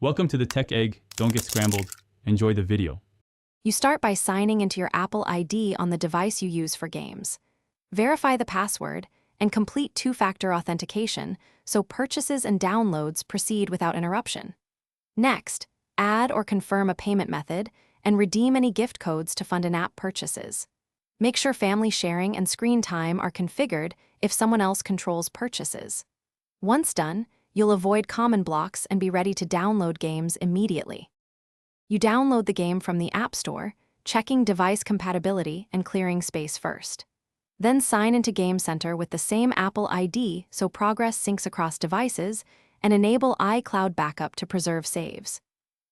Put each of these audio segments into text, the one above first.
Welcome to the Tech Egg. Don't get scrambled. Enjoy the video. You start by signing into your Apple ID on the device you use for games. Verify the password and complete two-factor authentication so purchases and downloads proceed without interruption. Next, add or confirm a payment method and redeem any gift codes to fund in-app purchases. Make sure family sharing and screen time are configured if someone else controls purchases. Once done, you'll avoid common blocks and be ready to download games immediately. You download the game from the App Store, checking device compatibility and clearing space first. Then sign into Game Center with the same Apple ID so progress syncs across devices, and enable iCloud backup to preserve saves.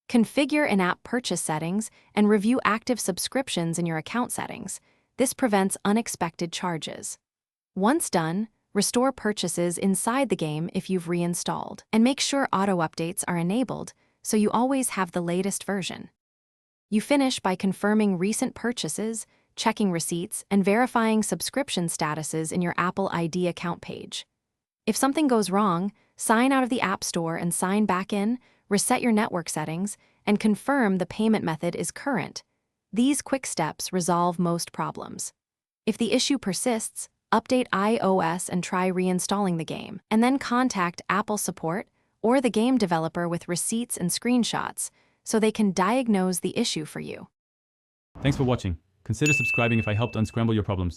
Configure in-app purchase settings and review active subscriptions in your account settings. This prevents unexpected charges. Once done, restore purchases inside the game if you've reinstalled, and make sure auto-updates are enabled so you always have the latest version. You finish by confirming recent purchases, checking receipts, and verifying subscription statuses in your Apple ID account page. If something goes wrong, sign out of the App Store and sign back in, reset your network settings, and confirm the payment method is current. These quick steps resolve most problems. If the issue persists, update iOS and try reinstalling the game, and then contact Apple support or the game developer with receipts and screenshots so they can diagnose the issue for you. Thanks for watching. Consider subscribing if I helped unscramble your problems.